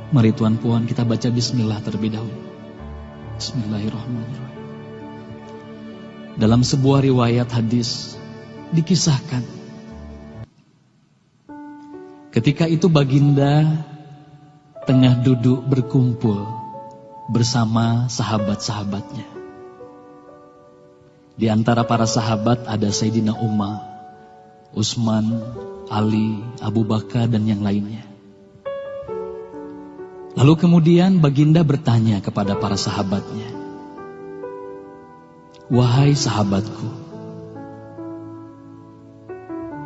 Mari Tuan Puan kita baca bismillah terlebih dahulu. Bismillahirrahmanirrahim. Dalam sebuah riwayat hadis dikisahkan, ketika itu baginda tengah duduk berkumpul bersama sahabat-sahabatnya. Di antara para sahabat ada Sayyidina Umar, Utsman, Ali, Abu Bakar dan yang lainnya. Lalu kemudian baginda bertanya kepada para sahabatnya, "Wahai sahabatku,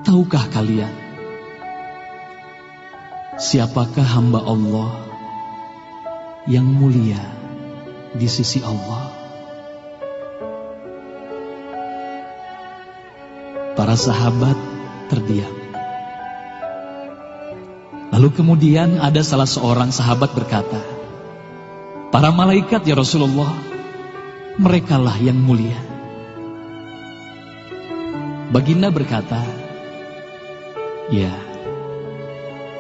tahukah kalian siapakah hamba Allah yang mulia di sisi Allah?" Para sahabat terdiam. Lalu kemudian ada salah seorang sahabat berkata, "Para malaikat ya Rasulullah, merekalah yang mulia." Baginda berkata, "Ya,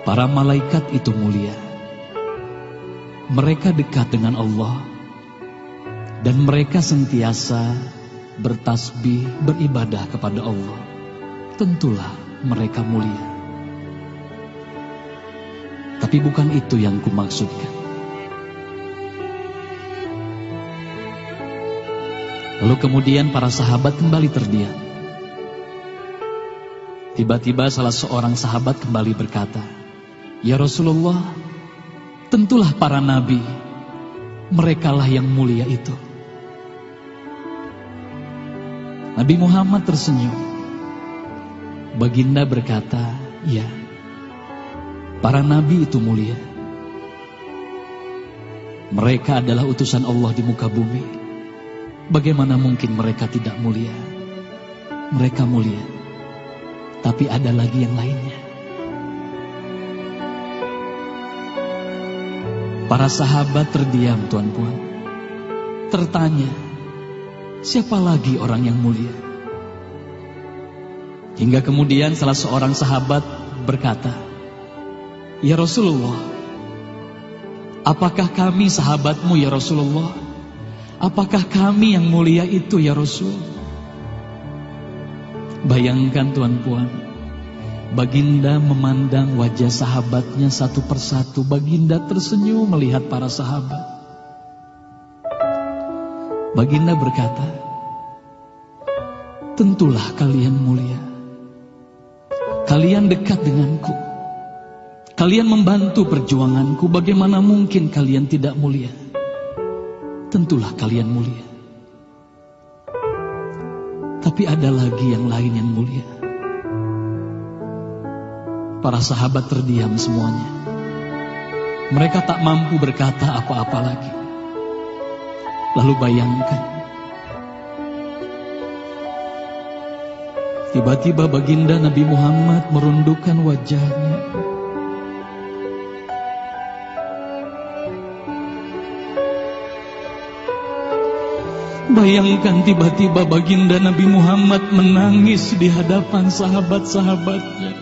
para malaikat itu mulia. Mereka dekat dengan Allah dan mereka sentiasa bertasbih, beribadah kepada Allah. Tentulah mereka mulia. Tapi bukan itu yang kumaksudkan." Lalu kemudian para sahabat kembali terdiam. Tiba-tiba salah seorang sahabat kembali berkata, "Ya Rasulullah, tentulah para nabi, merekalah yang mulia itu." Nabi Muhammad tersenyum. Baginda berkata, "Ya, para nabi itu mulia. Mereka adalah utusan Allah di muka bumi. Bagaimana mungkin mereka tidak mulia? Mereka mulia. Tapi ada lagi yang lainnya." Para sahabat terdiam, Tuan Puan. Tertanya, siapa lagi orang yang mulia? Hingga kemudian salah seorang sahabat berkata, "Ya Rasulullah, apakah kami sahabatmu ya Rasulullah? Apakah kami yang mulia itu ya Rasul?" Bayangkan Tuan Puan, baginda memandang wajah sahabatnya satu persatu. Baginda tersenyum melihat para sahabat. Baginda berkata, "Tentulah kalian mulia. Kalian dekat denganku. Kalian membantu perjuanganku. Bagaimana mungkin kalian tidak mulia? Tentulah kalian mulia. Tapi ada lagi yang lain yang mulia." Para sahabat terdiam semuanya. Mereka tak mampu berkata apa-apa lagi. Lalu bayangkan, tiba-tiba baginda Nabi Muhammad merundukkan wajahnya. Bayangkan tiba-tiba baginda Nabi Muhammad menangis di hadapan sahabat-sahabatnya.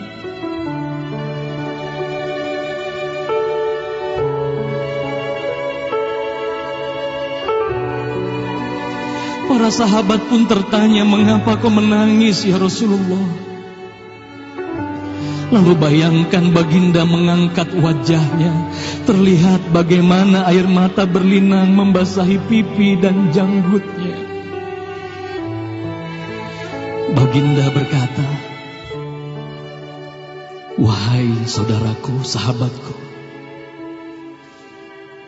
Para sahabat pun tertanya, "Mengapa kau menangis ya Rasulullah?" Lalu bayangkan baginda mengangkat wajahnya. Terlihat bagaimana air mata berlinang membasahi pipi dan janggutnya. Baginda berkata, "Wahai saudaraku, sahabatku,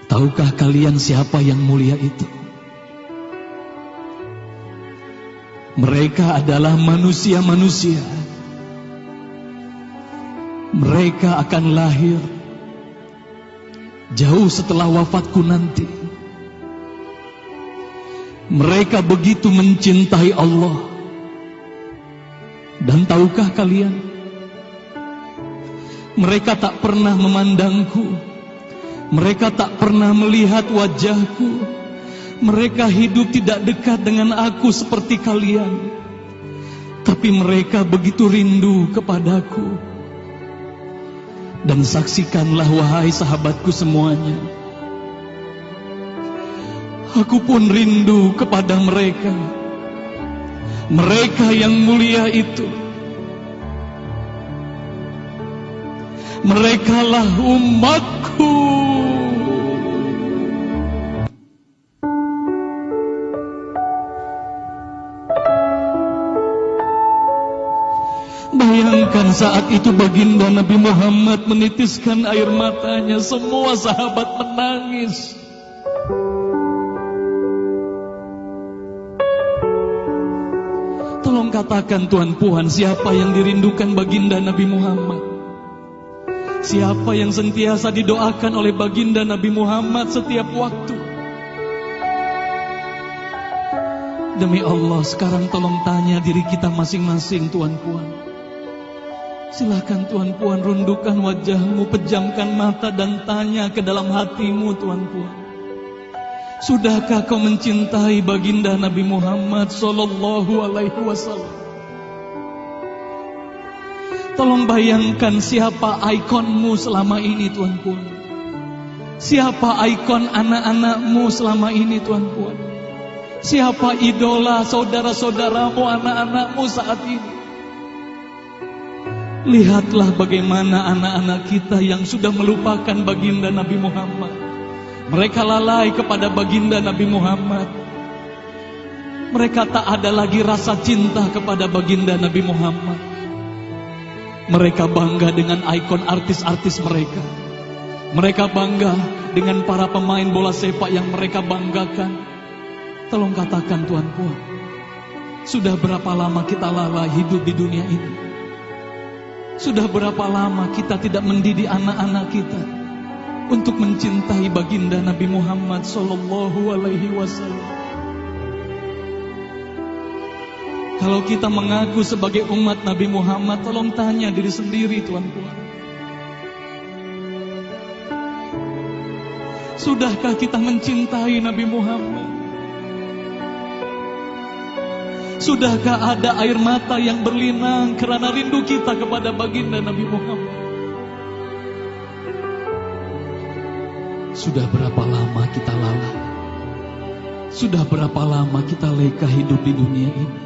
tahukah kalian siapa yang mulia itu? Mereka adalah manusia-manusia. Mereka akan lahir jauh setelah wafatku nanti. Mereka begitu mencintai Allah. Dan tahukah kalian, mereka tak pernah memandangku. Mereka tak pernah melihat wajahku. Mereka hidup tidak dekat dengan aku seperti kalian. Tapi mereka begitu rindu kepadaku. Dan saksikanlah wahai sahabatku semuanya, aku pun rindu kepada mereka, mereka yang mulia itu. Merekalah umatku. Bayangkan saat itu baginda Nabi Muhammad menitiskan air matanya, semua sahabat menangis. Tolong katakan Tuan Puan, siapa yang dirindukan baginda Nabi Muhammad? Siapa yang sentiasa didoakan oleh baginda Nabi Muhammad setiap waktu? Demi Allah, sekarang tolong tanya diri kita masing-masing Tuan Puan. Silakan Tuan Puan rundukkan wajahmu, pejamkan mata dan tanya ke dalam hatimu Tuan Puan. Sudahkah kau mencintai baginda Nabi Muhammad sallallahu alaihi wasallam? Tolong bayangkan siapa ikonmu selama ini Tuan Puan. Siapa ikon anak-anakmu selama ini Tuan Puan. Siapa idola saudara-saudaramu, anak-anakmu saat ini. Lihatlah bagaimana anak-anak kita yang sudah melupakan baginda Nabi Muhammad. Mereka lalai kepada baginda Nabi Muhammad. Mereka tak ada lagi rasa cinta kepada baginda Nabi Muhammad. Mereka bangga dengan ikon artis-artis mereka. Mereka bangga dengan para pemain bola sepak yang mereka banggakan. Tolong katakan Tuan Puan, sudah berapa lama kita lalai hidup di dunia ini? Sudah berapa lama kita tidak mendidik anak-anak kita untuk mencintai baginda Nabi Muhammad sallallahu alaihi wasallam? Kalau kita mengaku sebagai umat Nabi Muhammad, tolong tanya diri sendiri Tuan Puan. Sudahkah kita mencintai Nabi Muhammad? Sudahkah ada air mata yang berlinang karena rindu kita kepada baginda Nabi Muhammad? Sudah berapa lama kita lalai? Sudah berapa lama kita leka hidup di dunia ini?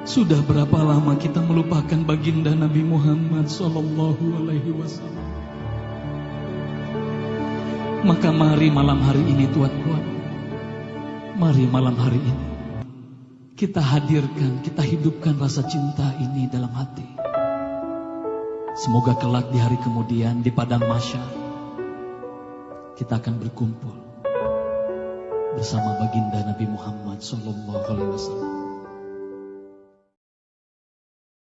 Sudah berapa lama kita melupakan baginda Nabi Muhammad sallallahu alaihi wasallam? Maka mari malam hari ini Tuan Puan, mari malam hari ini kita hadirkan, kita hidupkan rasa cinta ini dalam hati. Semoga kelak di hari kemudian di padang mahsyar kita akan berkumpul bersama baginda Nabi Muhammad sallallahu alaihi wasallam.